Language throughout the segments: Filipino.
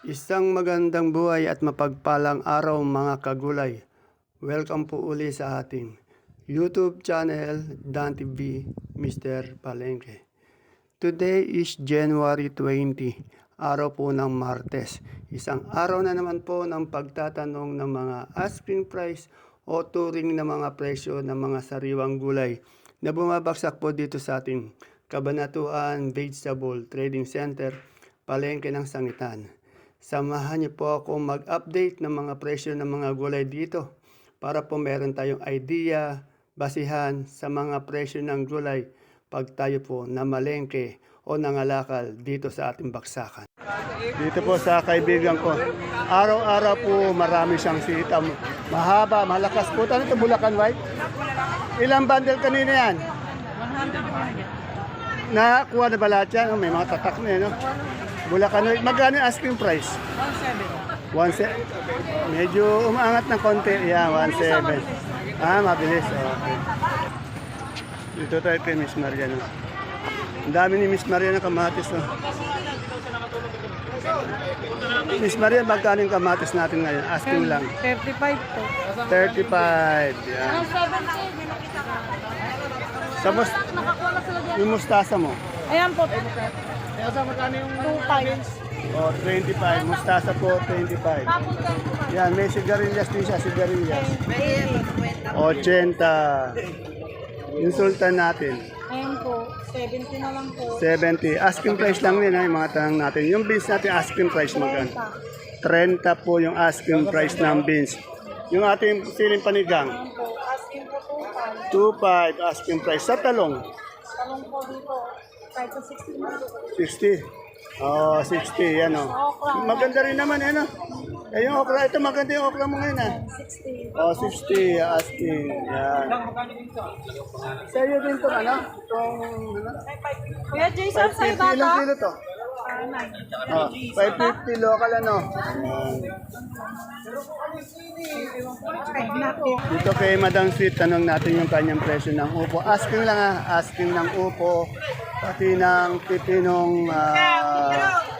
Isang magandang buhay at mapagpalang araw mga kagulay. Welcome po uli sa ating YouTube channel Dan TV Mr. Palengke. Today is January 20, araw po ng Martes. Isang araw na naman po ng pagtatanong ng mga asking price o turing na mga presyo ng mga sariwang gulay na bumabagsak po dito sa ating Kabanatuan Vegetable Trading Center, Palengke ng Sangitan. Samahan niyo po ako mag-update ng mga presyo ng mga gulay dito para po meron tayong idea, basihan sa mga presyo ng gulay pag tayo po namalengke o nangalakal dito sa ating baksakan. Dito po sa kaibigan ko, araw-araw po marami siyang sita. Mahaba, malakas po. Ano ito, Bulacan White? Ilang bundle kanina yan? 100. Nakuha na ba lahat yan? May mga tatak na yan, no? Bulacan White. Magkano yung asking price? 1.7. Medyo umaangat ng konti. Yan, 1.7. Mabilis. Okay. Dito tayo kay Miss Maria, no? Ang dami ni Miss Maria ng kamatis, no? Miss Maria, magkano yung kamatis natin ngayon? Asking lang. 35 po. 35. Yan. Sa yung mustasa mo? Ayan po. Magkano yung 2.5. O, 25. Mustasa po, 25. Yan, may sigarilyas din siya, sigarilyas. 80. Yung sultan natin. Ayan po. 70 na lang po. 70. Asking price lang din, ha, yung mga tanong natin. Yung beans natin, asking price magkano? 30 po yung asking price ng beans. Yung ating siling panigang? Ayan po. Asking po 2.5 2.5. asking price. Sa talong? Talong po dito. 5 to 60 na po. 60. Oh, 60. Yan o. Okra. Maganda rin naman, ano? Eh, yung okra, ito maganda yung okra mo ngayon, ha? 60. Oh, 60 asking. Yan. Sa iyo din ito, ano? Itong, ano? Kuya Jason, sa'yo 550. Ilang bata? kilo to? 9. Oh, 550 local, ano? Dito kay Madam Sweet, tanong natin yung kanyang presyo ng upo. Asking lang, ha? Asking ng upo. Pati ng pipinong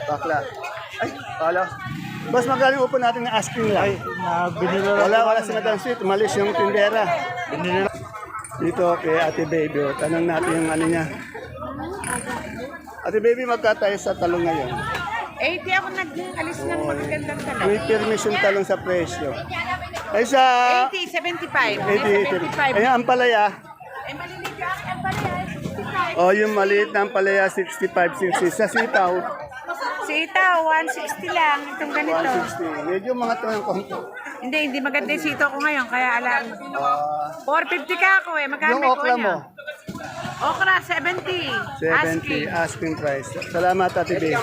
bakla. Ay, pala. Boss, magkano yung upo natin na asking lang? Wala si Madam Sweet. Malis yung tindera. Dito kay Ate Baby. Tanong natin yung ano niya. Ate Baby, magkatayo sa talong ngayon? 80 ako nag-alis ng magagandang talong. May permission talong sa presyo. Ay sa 80, 75. 80. Ay, ang palaya. Eh, malinig yung aking palaya. 65. O, yung maliit ng palaya, 65, 60. Sa sitaw, Sitaw, 160 lang. Itong ganito. 160. Medyo mga ito ng konti. Hindi maganda yung sitaw ko ngayon. Kaya alam. 450 ka ako eh. Magkano Yung may okra kuha mo, niya? Okra, 70. 70 asking price. Salamat, Ate Babe.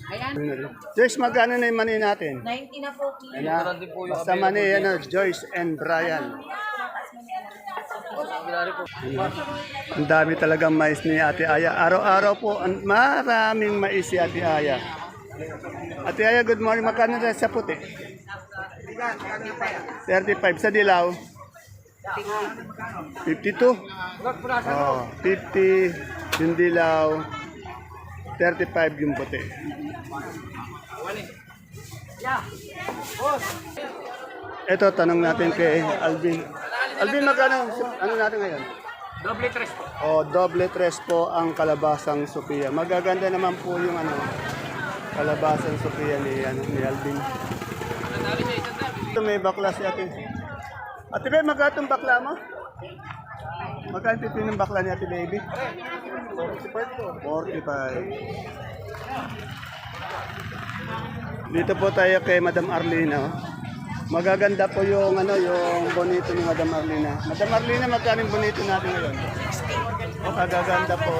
Ayan. Joyce, magkano na yung mani natin? 90 na po. Ayan, basta mani, ano, Joyce and Brian. Ang dami talagang mais ni Ate Aya. Araw-araw po, maraming mais si Ate Aya. Ate Aya, good morning. Magkano na sa puti? 35. Sa dilaw? 52? Oh, 50 yung dilaw. 35 yung puti. Ito, tanong natin kay Alvin. Alvin, magkano? Ano natin ngayon? Doble tres po. O, doble tres po ang kalabasang Sophia. Magaganda naman po yung ano, kalabasang Sophia ni Alvin. Ito may bakla si ate. Ate Babe, magkano ang bakla mo? Magkano pipin ng bakla ni Ate Baby? 45 po. 45. Dito po tayo kay Madam Arlina. Oh. Magaganda po yung ano, yung bonito ni Madam Arlina. Madam Arlina, magkano yung bonito natin ngayon? O, kagaganda po.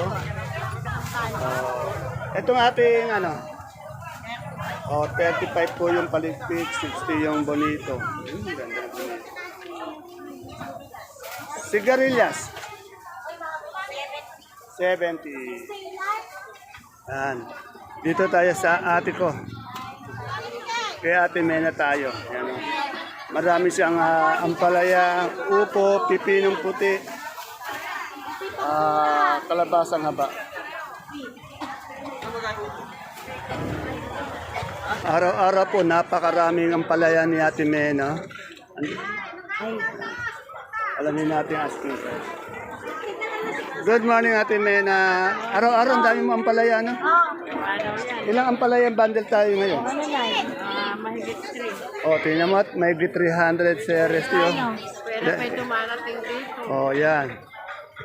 Itong ating ano, 35 po yung paligpit, 60 yung bonito. Ganda ng bonito. Sigarilyas. 70. Yan. Dito tayo sa ate ko. Kay Ate Mena tayo. Yan. Marami siyang ampalaya, upo, pipinong puti, kalabasang haba. Araw-araw po, napakaraming ang palaya ni Ate Mena. Alamin natin ang asking price. Good morning, Ate Mena. Araw-araw, ang dami mo ang palaya, no? Ilang ang palaya bundle tayo ngayon? Mahigit 3. O, tingnan mo, may 300 series yun. Pero may dumarating dito. O, yan.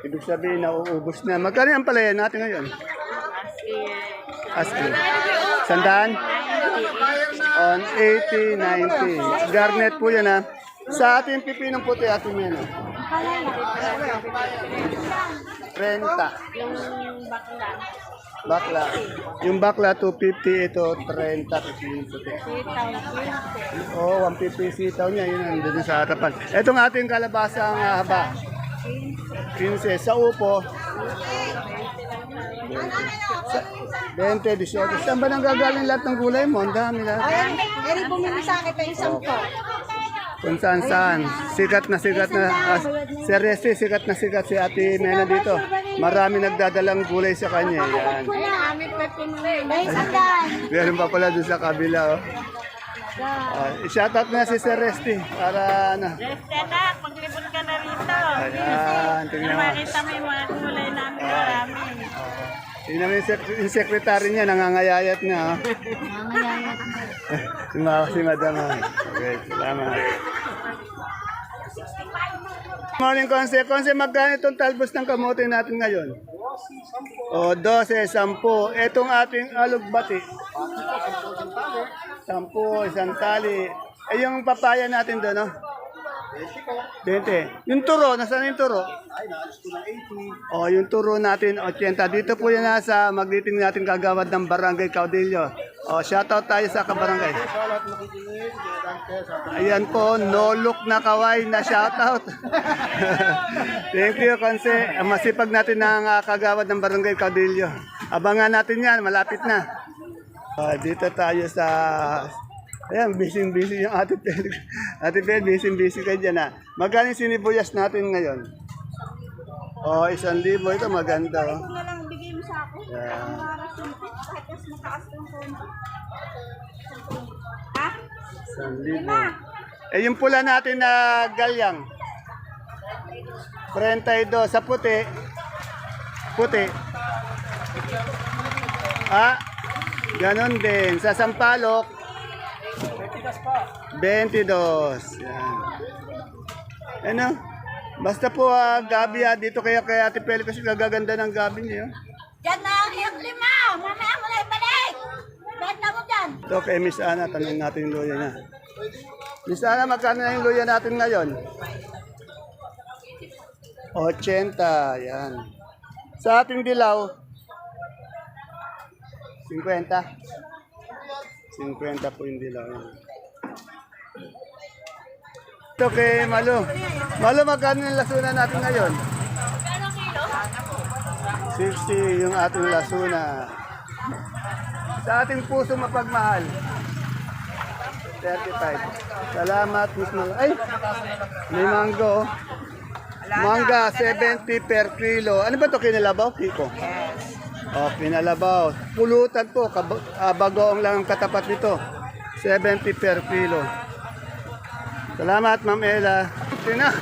Ibig sabihin, nauubos na. Magkano ang palaya natin ngayon? Asking. Sandaan? On 80, 90. Garnet po yan, ha? Sa ating pipinong puti, Ate Mena. 30. Yung bakla. Bakla. Yung bakla, 250. Ito, 30. Pipinong puti. Oo, 150 sitaw niya. Yun, nandun sa harapan. Itong ating kalabasang haba. 15. Sa upo. 20, 18. Saan ba nang gagaling lahat ng gulay mo? Ang dami lahat. Eri bumili sa akin pa isang po. Kung saan saan. Sikat na si Resti, sikat na sikat si Ate Mena dito. Marami nagdadalang gulay sa kanya. Yan. May sandan. Meron pa pala doon sa kabila. Oh. Shoutout na si Sir Resti para ano. Reste anak, maglibot ka na rito. Ayan, tingnan mo. Makita mo yung mga kulay namin marami. Tingnan mo yung secretary niya, nangangayayat na. Oh. Si Madam. Oh. Okay, salamat. Morning, Konse. Konse, magkano itong talbos ng kamote natin ngayon? O, 12, 10. Itong ating alugbati. 10, isang tali. Eh, yung papaya natin doon, no? 20. Yung turo, nasaan yung turo? O, yung turo natin, 80. Dito po yan nasa magditing natin kagawad ng Barangay Caudillo. O, shoutout tayo sa kabarangay. Ayan po, no look na kaway na shoutout. Thank you, Konse. Masipag natin ng kagawad ng Barangay Caudillo. Abangan natin yan, malapit na. Dito tayo sa... Ayan, busy-busy yung Ate Pel. Ate Pel, busy-busy ka dyan, ha. Magkano yung sinibuyas natin ngayon? O, 1,000. Ito maganda, oh. Ito na lang bigay mo sa akin. Yeah. Ang mga sumpit, kahit mas mataas ng phone. Ha? 1,000. Eh, yung pula natin na galyang. 32. Sa puti. Puti. Ganon din. Sa sampalok. 22. Yan. Ano? Basta po gabi dito kaya Ate Pel kasi gagaganda ng gabi niya. Diyan na ang iyong lima. Mamaya mo na ibalik. Bakit na mo dyan? Ito kay Miss Ana, tanong natin yung luya na. Miss Ana, magkano na yung luya natin ngayon? 80, yan. Sa ating dilaw, 50. 50 po yung dilaw. Ito kay Malo. Malo, magkano yung lasuna natin ngayon? 60 yung ating lasuna. Sa ating puso mapagmahal, 35. Salamat, Miss Malo. Ay, may mango. Mangga, 70 per kilo. Ano ba ito, kinalabaw? Kiko? O, kinalabaw. Pulutan po, bagoong lang ang katapat nito. 70 per kilo. Salamat, Ma'am Ella.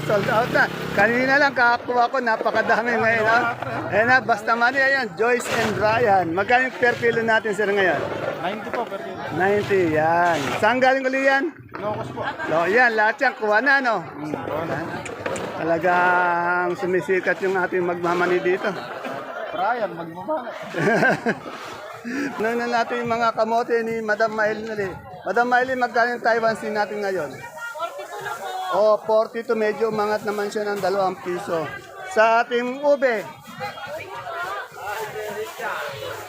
Sold out na. Kanina lang kakakuha ko, napakadami ngayon. Ayan na, basta money, ayan. Joyce and Ryan. Magkano yung per kilo natin sir ngayon? 90 po per kilo. 90, yan. Saan galing uli yan? Locos po. Yan, lahat yan, kuha na, no? Talagang sumisikat yung ating magmamani dito. Brian, magmamana. Nang na natin yung mga kamote ni Madam Maylin. Madam Maylin, magkano yung Taiwan Sea natin ngayon? 42 na po. O, 42, medyo umangat naman siya ng 2 piso. Sa ating ube,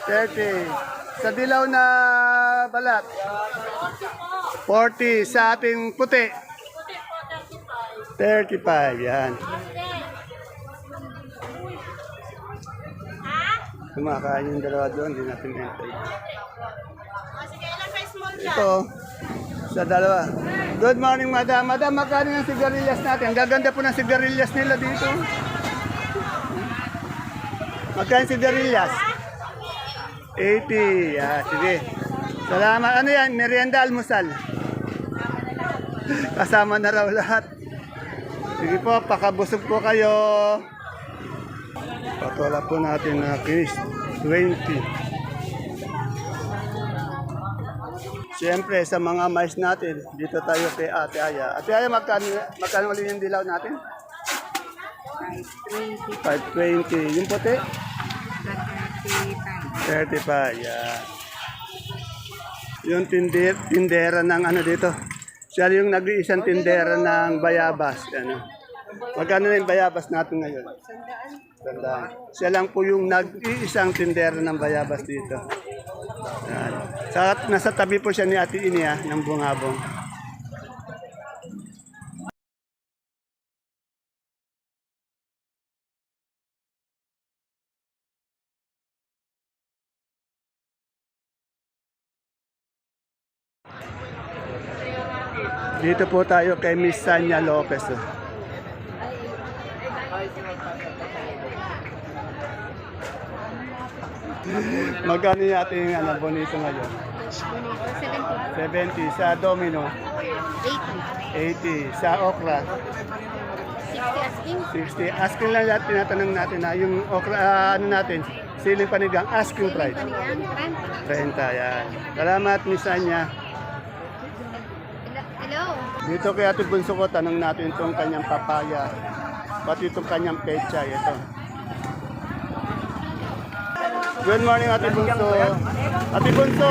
30. Sa dilaw na balat, 40. Sa ating puti, 35. Yan. Kumakain yung dalawa doon, hindi natin entry. Sige, ilan size mo dyan? Ito, sa dalawa. Good morning, madam. Madam, magkano yung sigarilyas natin? Ang gaganda po ng sigarilyas nila dito. Magkano yung sigarilyas? 80. Sige. Sa Salamat. Ano yan? Merienda, almusal? Kasama na raw lahat. Sige po, pakabusog po kayo. Patola po natin na kinis. 20. Siyempre, sa mga mais natin, dito tayo kay Ate Aya. Ate Aya, magkano ulit yung dilaw natin? 520. Yung puti? 35. Yeah. Yung tindera ng ano dito. Siya yung nag-iisang tindera ng bayabas. Ano. Magkano na yung bayabas natin ngayon? Tandaan. Siya lang po yung nag-iisang tindera ng bayabas dito. Yan. Nasa tabi po siya ni Ate Inia ng Bungabong. Dito po tayo kay Miss Sanya Lopez. Oh. Magkano yung ating bonito ngayon? 70. Sa Domino? 80. Sa Okra? 60. Asking lang natin, tinatanong natin na yung okra, ano natin, siling panigang, asking price. 30. Yan. Salamat, Miss Sanya. Hello. Dito kay Ate Bunso ko, tanong natin itong kanyang papaya, pati itong kanyang pechay. Ito. Good morning, Ate Bunso. Ate Bunso.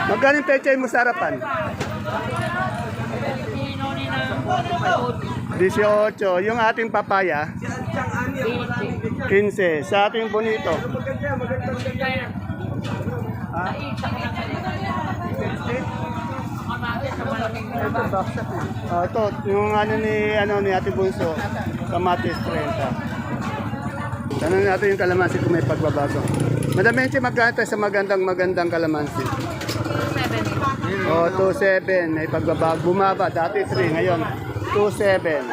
Magkano yung pechay mo sa harapan? 18. Yung ating papaya? 15. Sa ating bonito? Ito, yung ni Ate Bunso, kamatis 30. Tanong natin yung kalamansi kung may pagbabago. Madam Menchi, magkano tayo sa magandang kalamansi? 270. Oh, 27. May pagbabago. Bumaba. Dati 3. Ngayon, 27.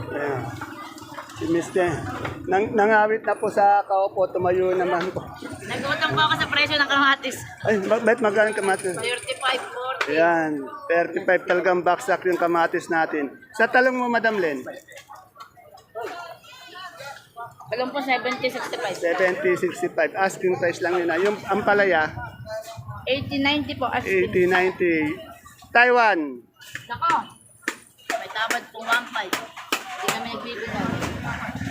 Ayan. Si Mr. Nangawit na po sa kaupo. Tumayo naman po. Nagutang po ako sa presyo ng kamatis. Ay, bakit magkano yung kamatis? 35, 40. Ayan, 35 talagang baksak yung kamatis natin. Sa talong mo, Madam Len? Alam po 70, 65. 70, 65. Asking price lang yun. Yung ampalaya, 80, 90 po. 80, 90. Taiwan, Nako. May tabad pong 1.5. Hindi kami nagbibigay.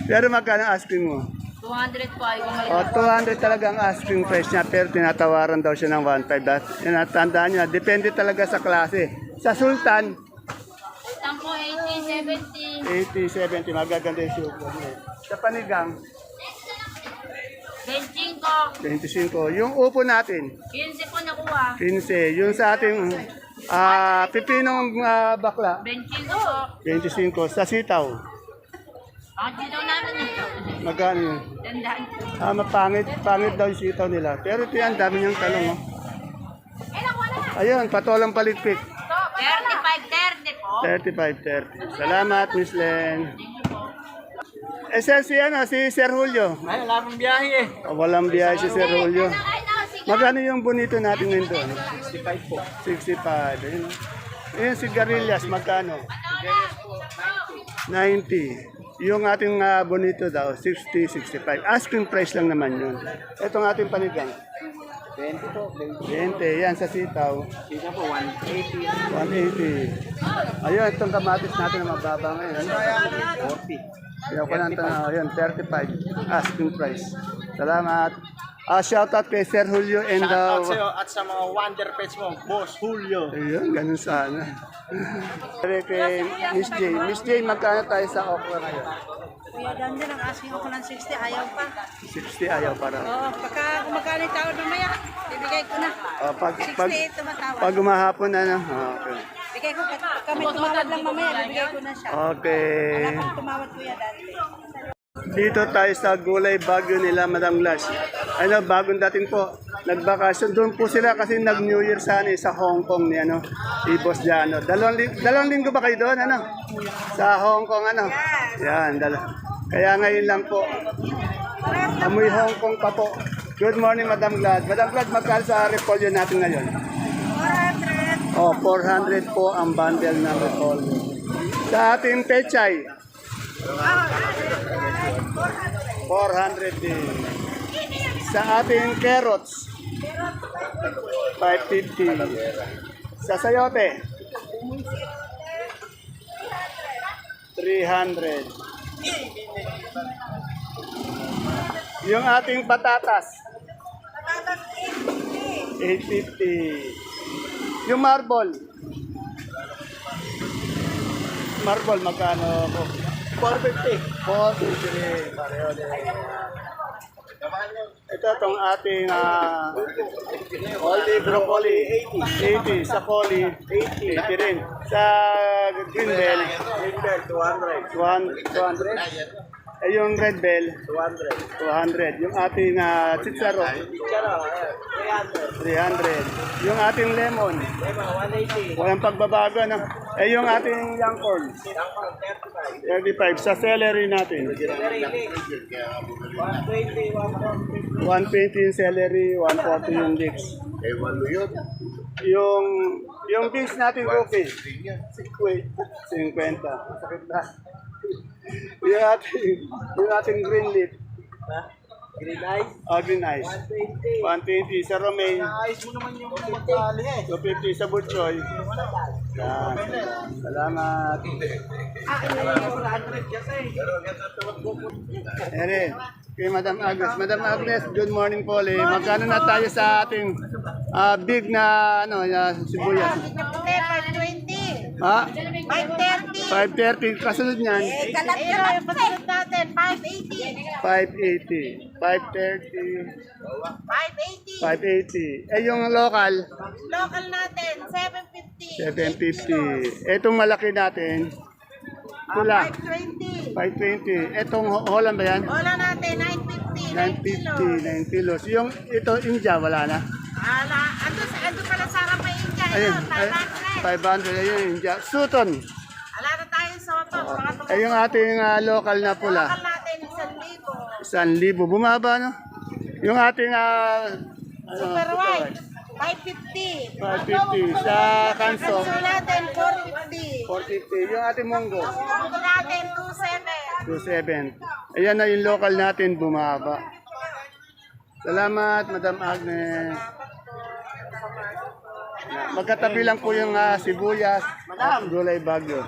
pero magkano asking mo? 200 po ay kung O, 200 talaga ang asking price niya, pero tinatawaran daw siya ng 1.5. Tandaan niyo, depende talaga sa klase. Sa Sultan, Utang po 80, 70. 80, 70, magaganda yung sugar niya. Sa Panigang, 25. 25. Yung upo natin, 15 po nakuha. 15. Yung sa ating pipinong bakla, 25 po. 25. Sa sitaw, Ang dito namin ito. magkano yun? Tandaan. Pangit daw yung sitaw nila. Pero ito yan, dami niyang talong. Oh. Ayun, patolang palikpik. 35, 30 po. 35, 30. Salamat, Miss Len. Si Sir Julio. Ay, wala pang biyahe eh. Walang biyahe si Sir Julio. Magkano yung bonito natin ngayon doon? 65 po. 65. Ayun. Ayun, sigarilyas, magkano? 90. Yung ating bonito daw, 60, 65. Asking price lang naman yun. Itong ating panigang. 20 po. 20. Yan sa sitaw. Dito po, 180. 180. Ayun, itong kamatis natin na mababa ngayon. 40. Kaya ko lang tanaw. Ayun, 35. Asking price. Salamat. Shoutout kay Sir Julio and Shoutout sa'yo at sa mga Wonder Pets mo, Boss Julio. Ayun, ganun sana. Kay Miss J. Miss J, magkano tayo sa okra ngayon? Kuya Dandi, ang asking ako ng 60, ayaw pa. 60 ayaw para. Oo, pagka kumakain ng tao mamaya, bibigay ko na. Pag 68 tumatawag. pag umahapon na no? Okay. Bigay ko, pagka may tumawad lang mamaya, bibigay ko na siya. Wala Okay. pang tumawad Kuya Dandi. Dito tayo sa gulay bagyo nila, Madam Lash. Ano, bagong dating po. Nagbakasyon. Doon po sila kasi nag-New Year sa Hong Kong ni ano, si Boss Jano. Dalawang linggo ba kayo doon? Ano? Sa Hong Kong, ano? Yan, kaya ngayon lang po. Amoy Hong Kong pa po. Good morning, Madam Glad. Madam Glad, magkano sa repolyo natin ngayon? 400. Oh, 400 po ang bundle ng repolyo. Sa ating pechay, 400 din. Sa ating carrots, 550. Sa sayote, 300. Yung ating patatas, 850. Yung marble, magkano po? 450. 450. Pareho din. Ito itong ating olive broccoli, 80. Sa coli, 80 rin. Sa green bell, 200. Eh, yung red bell, 200. Yung ating chicharo, 300. Yung ating lemon, 180. Walang pagbabago, no? Eh, yung ating young corn, 35. Sa celery natin, 120 yung celery, 140 yung leeks. Yung beans natin, okay. 50. Masakit na. Yung ating green leaf. Green ice? Oh, green ice. 120 sa romaine. Ice mo naman yung magkali eh. 250 sa butchoy. Yan. Salamat. Ere, kay Madam Agnes. Madam Agnes, good morning po ulit. Magkano na tayo sa ating big na sibuyas? 520. Ha? 530. 530. Kasunod niyan? Kalat natin, 580. 580. 530. 580. 580. Eh, yung local? Local natin, 750. 750. Etong malaki natin? Pula? 520. 520. Etong Holland ba yan? Wala natin, 950. 950. 9 kilos. Yung ito, India, wala na? Ando pala sa harap may India. Ayun. 500. 500. Ayun, India. Suton. Wala na tayo sa oto. Eh, yung ating local na pula? Local natin, 1,000. 1,000. Bumaba, no? Yung ating Super white, 550. 550. Sa kanso? Kanso natin, 450. 450. Yung ating munggo? Munggo natin, 27. 27. Ayan na yung local natin, bumaba. Salamat, Madam Agnes. Magkatabi lang po yung sibuyas at gulay bagyo.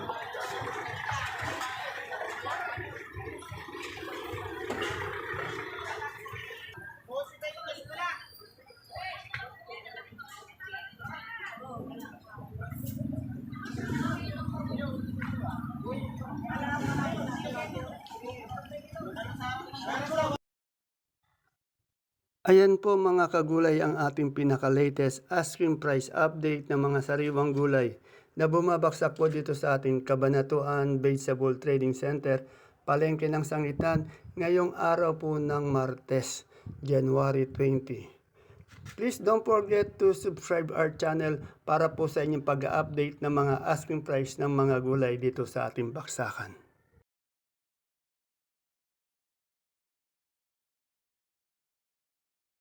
Ayan po mga kagulay ang ating pinaka-latest asking price update ng mga sariwang gulay na bumabaksak po dito sa ating Cabanatuan Vegetable Trading Center, Palengke ng Sangitan, ngayong araw po ng Martes, January 20. Please don't forget to subscribe our channel para po sa inyong pag-update ng mga asking price ng mga gulay dito sa ating baksakan.